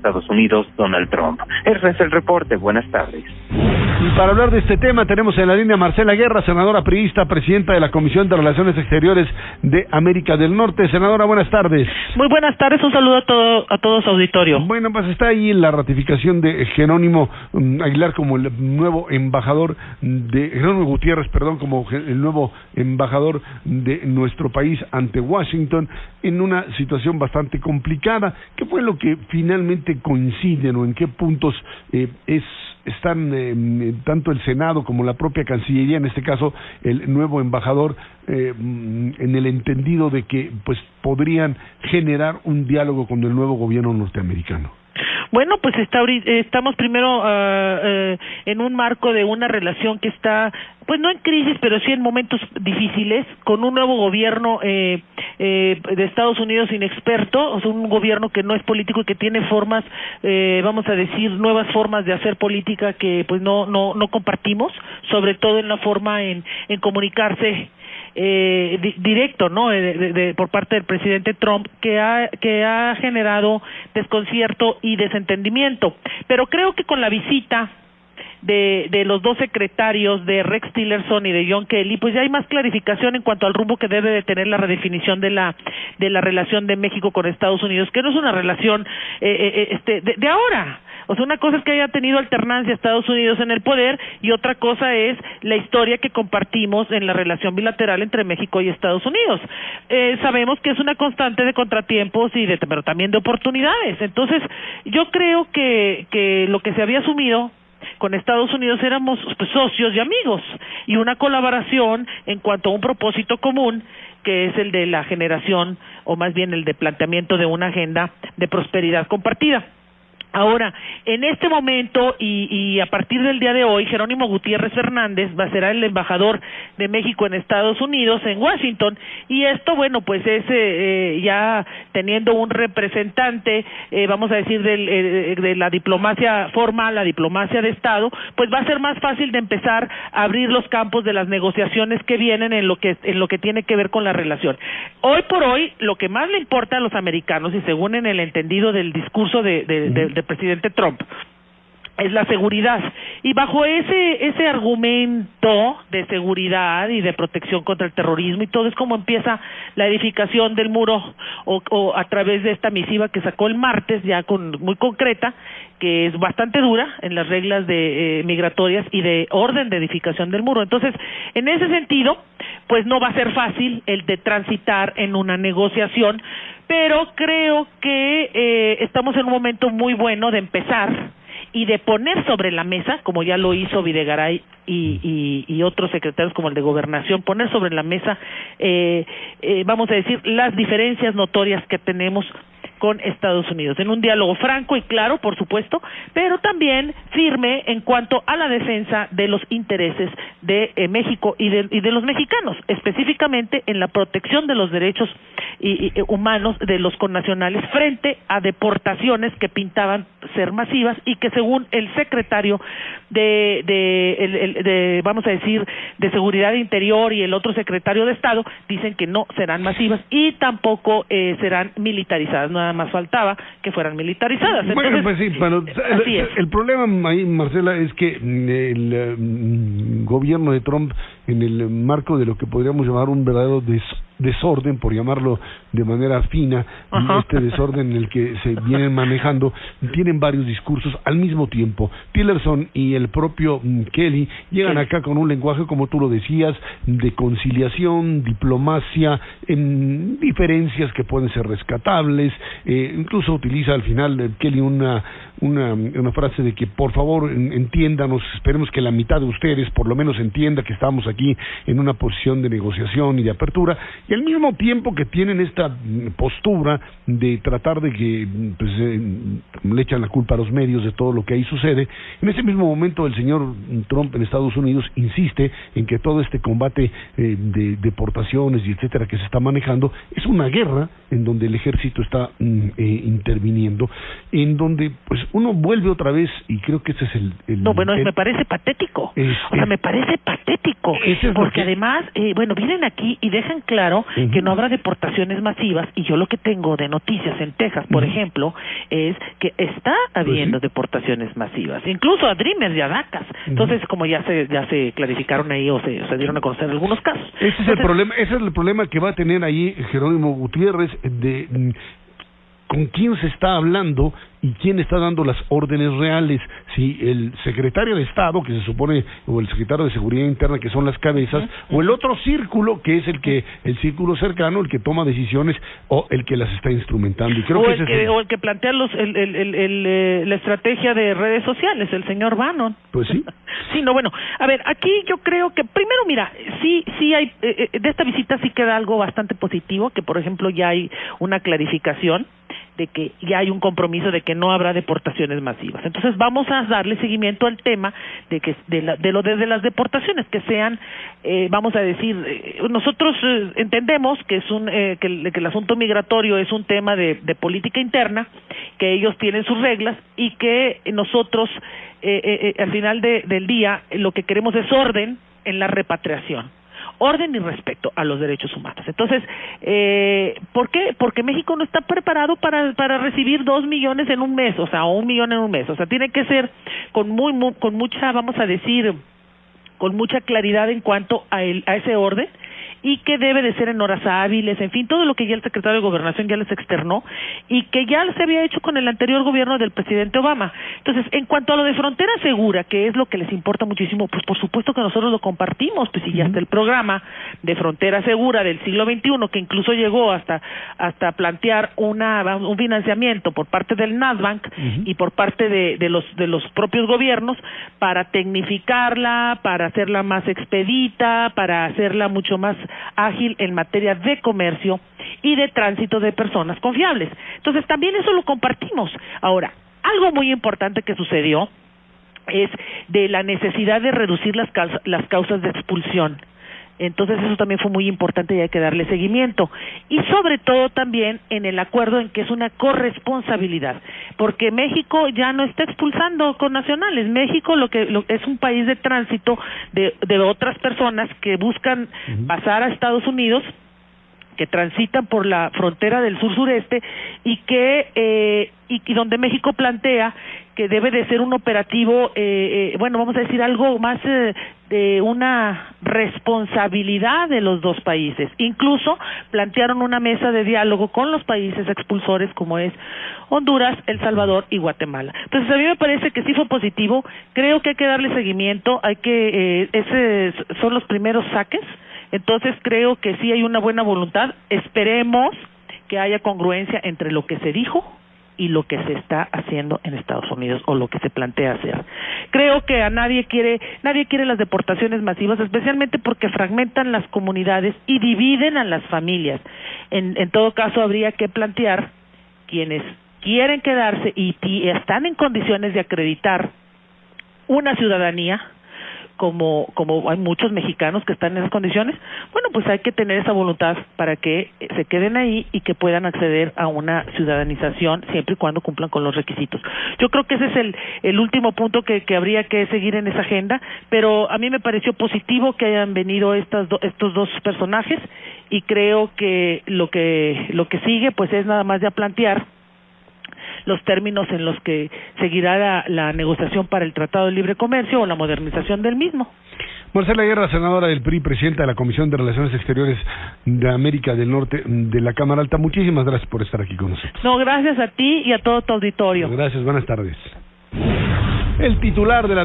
Estados Unidos, Donald Trump. Ese es el reporte. Buenas tardes. Y para hablar de este tema tenemos en la línea a Marcela Guerra, senadora priista, presidenta de la Comisión de Relaciones Exteriores de América del Norte. Senadora, buenas tardes. Muy buenas tardes, un saludo a todos su auditorio. Bueno, pues está ahí la ratificación de Jerónimo Aguilar como el nuevo embajador Jerónimo Gutiérrez, como el nuevo embajador de nuestro país ante Washington, en una situación bastante complicada. ¿Qué fue lo que finalmente coinciden o en qué puntos están tanto el Senado como la propia Cancillería, en este caso el nuevo embajador, en el entendido de que pues podrían generar un diálogo con el nuevo gobierno norteamericano? Bueno, pues estamos primero en un marco de una relación que está, pues no en crisis, pero sí en momentos difíciles, con un nuevo gobierno de Estados Unidos inexperto, o sea, un gobierno que no es político y que tiene formas, vamos a decir, nuevas formas de hacer política que pues no compartimos, sobre todo en la forma en comunicarse directo, ¿no? Por parte del presidente Trump, que ha generado desconcierto y desentendimiento. Pero creo que con la visita de los dos secretarios, de Rex Tillerson y de John Kelly, pues ya hay más clarificación en cuanto al rumbo que debe de tener la redefinición de la relación de México con Estados Unidos, que no es una relación de ahora. O sea, una cosa es que haya tenido alternancia Estados Unidos en el poder y otra cosa es la historia que compartimos en la relación bilateral entre México y Estados Unidos. Sabemos que es una constante de contratiempos pero también de oportunidades. Entonces, yo creo que lo que se había asumido con Estados Unidos éramos socios y amigos, y una colaboración en cuanto a un propósito común, que es el de la generación, o más bien el de planteamiento de una agenda de prosperidad compartida. Ahora, en este momento y a partir del día de hoy, Jerónimo Gutiérrez Fernández será el embajador de México en Estados Unidos, en Washington, y esto, bueno, pues es ya teniendo un representante, vamos a decir, de la diplomacia formal, la diplomacia de Estado, pues va a ser más fácil de empezar a abrir los campos de las negociaciones que vienen en lo que tiene que ver con la relación. Hoy por hoy, lo que más le importa a los americanos, y según en el entendido del discurso del presidente Trump, es la seguridad, y bajo ese argumento de seguridad y de protección contra el terrorismo y todo, es como empieza la edificación del muro, o a través de esta misiva que sacó el martes, ya muy concreta, que es bastante dura en las reglas de migratorias y de orden de edificación del muro. Entonces, en ese sentido, pues no va a ser fácil el de transitar en una negociación, pero creo que estamos en un momento muy bueno de empezar y de poner sobre la mesa, como ya lo hizo Videgaray y otros secretarios como el de Gobernación, poner sobre la mesa, vamos a decir, las diferencias notorias que tenemos con Estados Unidos, en un diálogo franco y claro, por supuesto, pero también firme en cuanto a la defensa de los intereses de México y de los mexicanos, específicamente en la protección de los derechos humanos de los connacionales frente a deportaciones que pintaban ser masivas y que según el secretario vamos a decir, de Seguridad Interior y el otro secretario de Estado, dicen que no serán masivas y tampoco serán militarizadas. Nada más faltaba que fueran militarizadas. Entonces, bueno, pues sí, pero el problema ahí, Marcela, es que el gobierno de Trump, en el marco de lo que podríamos llamar un verdadero desorden, por llamarlo de manera fina, este desorden en el que se vienen manejando, tienen varios discursos al mismo tiempo. Tillerson y el propio Kelly llegan acá con un lenguaje, como tú lo decías, de conciliación, diplomacia, diferencias que pueden ser rescatables, incluso utiliza al final Kelly una frase de que por favor entiéndanos, esperemos que la mitad de ustedes por lo menos entienda que estamos aquí en una posición de negociación y de apertura, y al mismo tiempo que tienen esta postura de tratar de que pues, le echan la culpa a los medios de todo lo que ahí sucede. En ese mismo momento el señor Trump en Estados Unidos insiste en que todo este combate de deportaciones y etcétera que se está manejando es una guerra en donde el ejército está interviniendo. en donde pues uno vuelve otra vez, y creo que ese es me parece patético. Me parece patético, porque además, vienen aquí y dejan claro que no habrá deportaciones masivas, y yo lo que tengo de noticias en Texas, por ejemplo, es que está habiendo deportaciones masivas, incluso a Dreamers y a DACAs. Entonces, como ya se clarificaron ahí, o se dieron a conocer algunos casos. Ese es el problema que va a tener ahí Jerónimo Gutiérrez, de con quién se está hablando y quién está dando las órdenes reales. Si el secretario de Estado, que se supone, o el secretario de Seguridad Interna, que son las cabezas, o el otro círculo, que es el círculo cercano, el que toma decisiones, o el que las está instrumentando. Y creo o el que plantea la estrategia de redes sociales, el señor Bannon. Pues sí. Sí, a ver, aquí yo creo que primero, mira, sí hay, de esta visita sí queda algo bastante positivo, que por ejemplo ya hay una clarificación de que ya hay un compromiso de que no habrá deportaciones masivas. Entonces vamos a darle seguimiento al tema de las deportaciones, que sean, vamos a decir, nosotros entendemos que es que el asunto migratorio es un tema de política interna, que ellos tienen sus reglas, y que nosotros al final del día lo que queremos es orden en la repatriación. Orden y respeto a los derechos humanos. Entonces, ¿por qué? Porque México no está preparado para recibir 2 millones en un mes, o 1 millón en un mes. O sea, tiene que ser con mucha, vamos a decir, con mucha claridad en cuanto a ese orden, y que debe de ser en horas hábiles, en fin, todo lo que ya el secretario de Gobernación ya les externó, y que ya se había hecho con el anterior gobierno del presidente Obama. Entonces, en cuanto a lo de frontera segura, que es lo que les importa muchísimo, pues por supuesto que nosotros lo compartimos, pues si ya está el programa de frontera segura del siglo XXI, que incluso llegó hasta plantear un financiamiento por parte del Nasbank y por parte de los propios gobiernos para tecnificarla, para hacerla más expedita, para hacerla mucho más ágil en materia de comercio y de tránsito de personas confiables. Entonces también eso lo compartimos. Ahora, algo muy importante que sucedió es de la necesidad de reducir las causas de expulsión. Entonces eso también fue muy importante y hay que darle seguimiento. Y sobre todo también en el acuerdo en que es una corresponsabilidad, porque México ya no está expulsando con nacionales. México es un país de tránsito de otras personas que buscan pasar a Estados Unidos, que transitan por la frontera del sur-sureste, y donde México plantea que debe de ser un operativo, vamos a decir algo más de una responsabilidad de los dos países. Incluso plantearon una mesa de diálogo con los países expulsores como es Honduras, El Salvador y Guatemala. Entonces a mí me parece que sí fue positivo. Creo que hay que darle seguimiento, esos son los primeros saques. Entonces creo que sí hay una buena voluntad. Esperemos que haya congruencia entre lo que se dijo y lo que se está haciendo en Estados Unidos, o lo que se plantea hacer. Creo que nadie quiere las deportaciones masivas, especialmente porque fragmentan las comunidades y dividen a las familias. En todo caso, habría que plantear quienes quieren quedarse y están en condiciones de acreditar una ciudadanía, como hay muchos mexicanos que están en esas condiciones, pues hay que tener esa voluntad para que se queden ahí y que puedan acceder a una ciudadanización siempre y cuando cumplan con los requisitos. Yo creo que ese es el último punto que habría que seguir en esa agenda, pero a mí me pareció positivo que hayan venido estos dos personajes, y creo que lo que sigue pues es nada más ya plantear los términos en los que seguirá la negociación para el Tratado de Libre Comercio o la modernización del mismo. Marcela Guerra, senadora del PRI, presidenta de la Comisión de Relaciones Exteriores de América del Norte de la Cámara Alta, muchísimas gracias por estar aquí con nosotros. No, gracias a ti y a todo tu auditorio. Gracias, buenas tardes. El titular de la